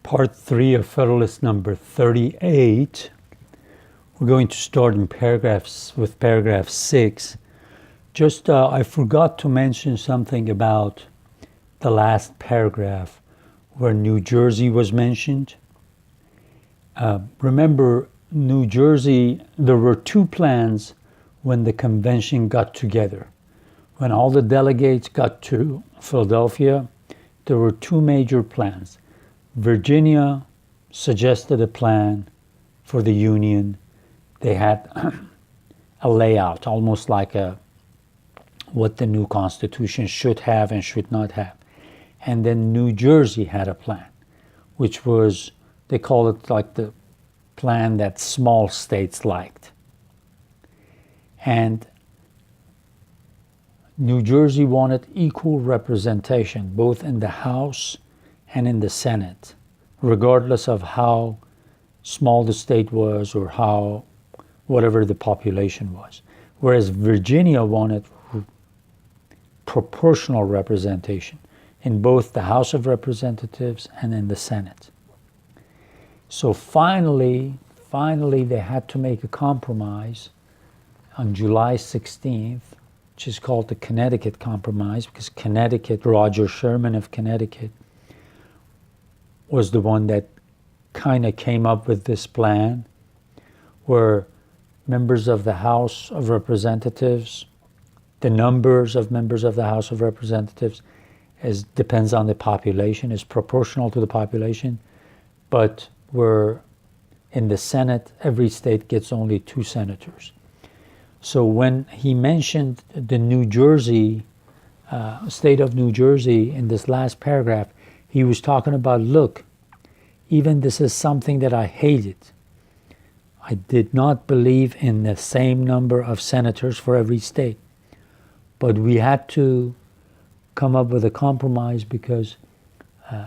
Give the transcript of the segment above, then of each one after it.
Part 3 of Federalist number 38. We're going to start in paragraph 6. Just I forgot to mention something about the last paragraph where New Jersey was mentioned. Remember, New Jersey, there were two plans when the convention got together. When all the delegates got to Philadelphia, there were two major plans. Virginia suggested a plan for the Union. They had a layout, almost like what the new Constitution should have and should not have. And then New Jersey had a plan, which was, they call it like the plan that small states liked. And New Jersey wanted equal representation, both in the House and in the Senate, regardless of how small the state was or how whatever the population was. Whereas Virginia wanted proportional representation in both the House of Representatives and in the Senate. So finally they had to make a compromise on July 16th, which is called the Connecticut Compromise, because Connecticut, Roger Sherman of Connecticut, was the one that kind of came up with this plan where members of the House of Representatives, the numbers of members of the House of Representatives depends on the population, is proportional to the population, but where in the Senate, every state gets only 2 senators. So when he mentioned the New Jersey, state of New Jersey in this last paragraph, he was talking about, look, even this is something that I hated. I did not believe in the same number of senators for every state. But we had to come up with a compromise because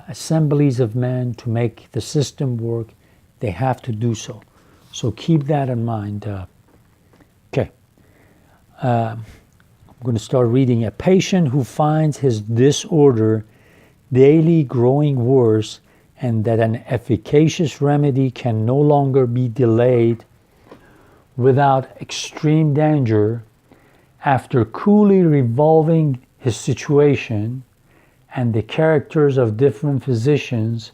assemblies of men, to make the system work, they have to do so. So keep that in mind. Okay. I'm going to start reading. A patient who finds his disorder daily growing worse and that an efficacious remedy can no longer be delayed without extreme danger, after coolly revolving his situation and the characters of different physicians,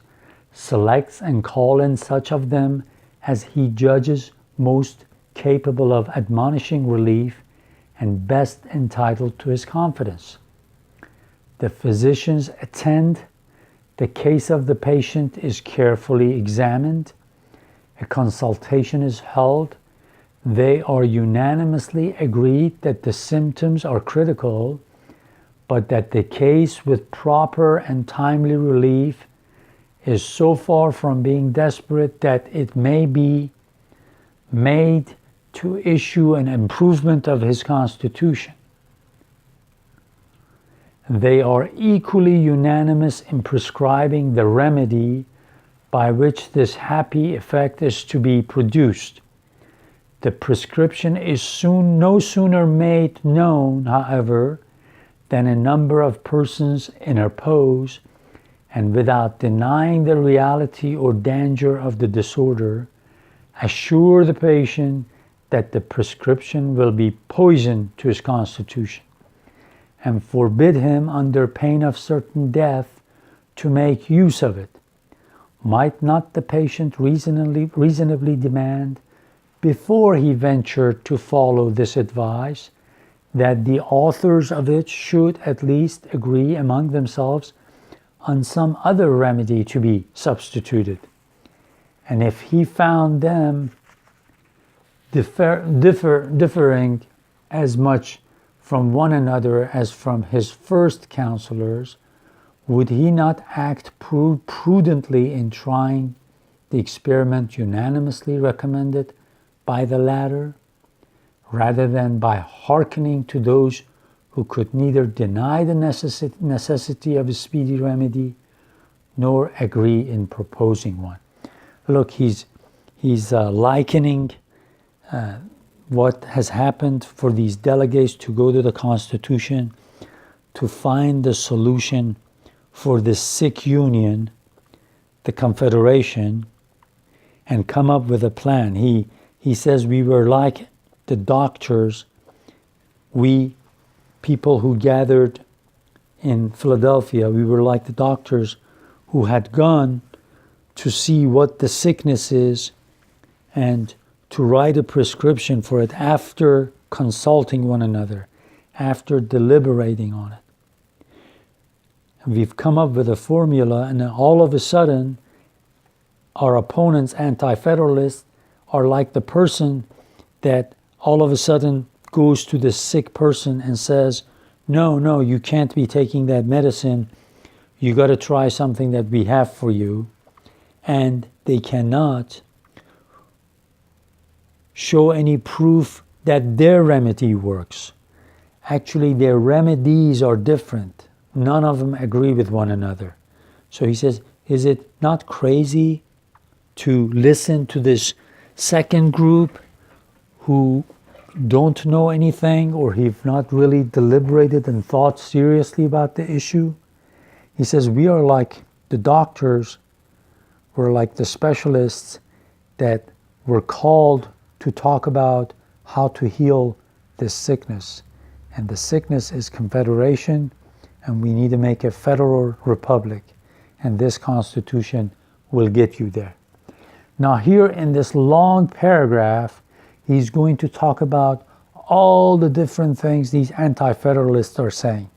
selects and calls in such of them as he judges most capable of admonishing relief and best entitled to his confidence. The physicians attend, the case of the patient is carefully examined, a consultation is held, they are unanimously agreed that the symptoms are critical, but that the case with proper and timely relief is so far from being desperate that it may be made to issue an improvement of his constitution. They are equally unanimous in prescribing the remedy by which this happy effect is to be produced. The prescription is no sooner made known, however, than a number of persons interpose, and without denying the reality or danger of the disorder, assure the patient that the prescription will be poison to his constitution, and forbid him under pain of certain death to make use of it. Might not the patient reasonably demand, before he ventured to follow this advice, that the authors of it should at least agree among themselves on some other remedy to be substituted? And if he found them differing as much from one another as from his first counselors, would he not act prudently in trying the experiment unanimously recommended by the latter, rather than by hearkening to those who could neither deny the necessity of a speedy remedy nor agree in proposing one? Look, he's likening what has happened for these delegates to go to the Constitution to find the solution for this sick union the Confederation and come up with a plan. He says we were like the doctors, we people who gathered in Philadelphia, we were like the doctors who had gone to see what the sickness is and to write a prescription for it after consulting one another, after deliberating on it. And we've come up with a formula, and then all of a sudden, our opponents, anti-federalists, are like the person that all of a sudden goes to the sick person and says, no, you can't be taking that medicine. You got to try something that we have for you. And they cannot show any proof that their remedy works. Actually, their remedies are different. None of them agree with one another. So he says, is it not crazy to listen to this second group who don't know anything or have not really deliberated and thought seriously about the issue? He says, we are like the doctors, we're like the specialists that were called to talk about how to heal this sickness. And the sickness is Confederation, and we need to make a federal republic. And this Constitution will get you there. Now here in this long paragraph, he's going to talk about all the different things these anti-federalists are saying.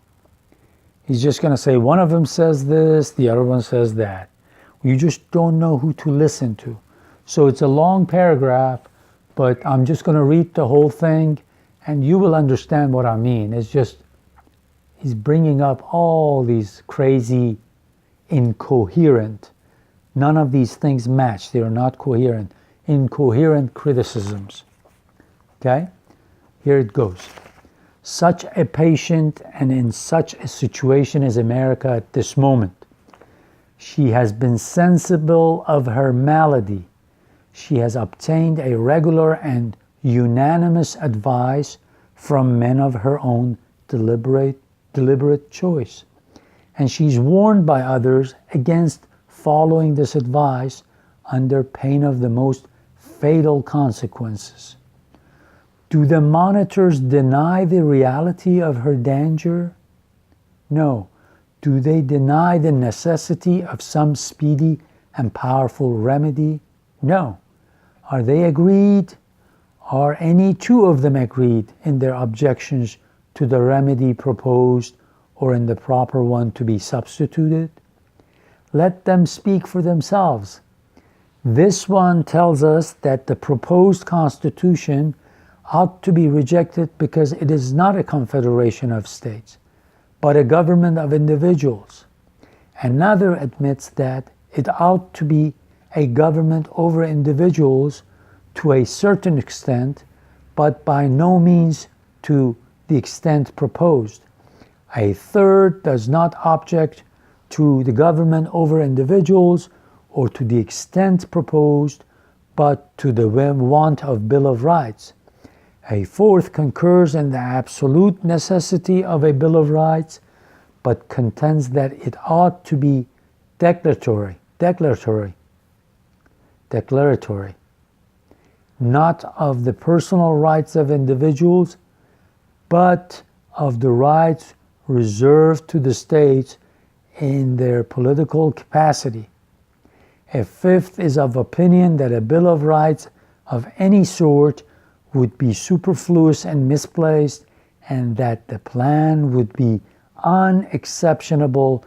He's just going to say one of them says this, the other one says that. You just don't know who to listen to. So it's a long paragraph, but I'm just going to read the whole thing and you will understand what I mean. It's just, he's bringing up all these crazy, incoherent, none of these things match. They are not coherent. Incoherent criticisms. Okay? Here it goes. Such a patient and in such a situation as America at this moment. She has been sensible of her malady. She has obtained a regular and unanimous advice from men of her own deliberate choice. And she's warned by others against following this advice under pain of the most fatal consequences. Do the monitors deny the reality of her danger? No. Do they deny the necessity of some speedy and powerful remedy? No. Are they agreed? Are any two of them agreed in their objections to the remedy proposed or in the proper one to be substituted? Let them speak for themselves. This one tells us that the proposed Constitution ought to be rejected because it is not a confederation of states, but a government of individuals. Another admits that it ought to be a government over individuals to a certain extent, but by no means to the extent proposed. A third does not object to the government over individuals or to the extent proposed, but to the want of Bill of Rights. A fourth concurs in the absolute necessity of a Bill of Rights, but contends that it ought to be declaratory, not of the personal rights of individuals, but of the rights reserved to the states in their political capacity. A fifth is of opinion that a Bill of Rights of any sort would be superfluous and misplaced, and that the plan would be unexceptionable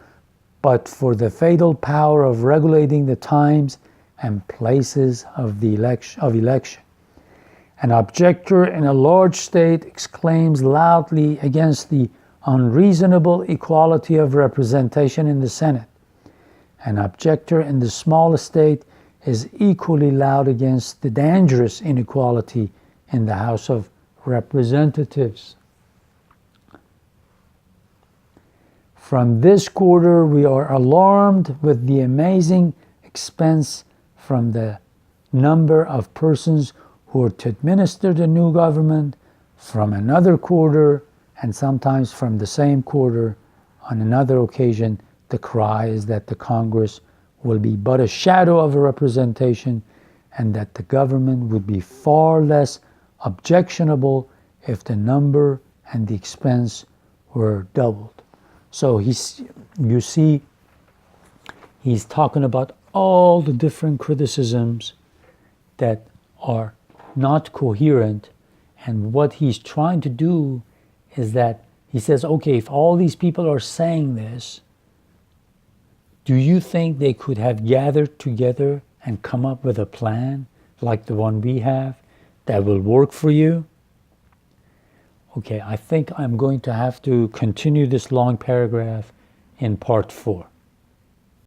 but for the fatal power of regulating the times and places of election. An objector in a large state exclaims loudly against the unreasonable equality of representation in the Senate. An objector in the small state is equally loud against the dangerous inequality in the House of Representatives. From this quarter, we are alarmed with the amazing expense from the number of persons who are to administer the new government. From another quarter, and sometimes from the same quarter, on another occasion, the cry is that the Congress will be but a shadow of a representation, and that the government would be far less objectionable if the number and the expense were doubled. So you see, he's talking about all the different criticisms that are not coherent, and what he's trying to do is that he says, okay, if all these people are saying this, do you think they could have gathered together and come up with a plan like the one we have that will work for you? Okay, I think I'm going to have to continue this long paragraph in part 4.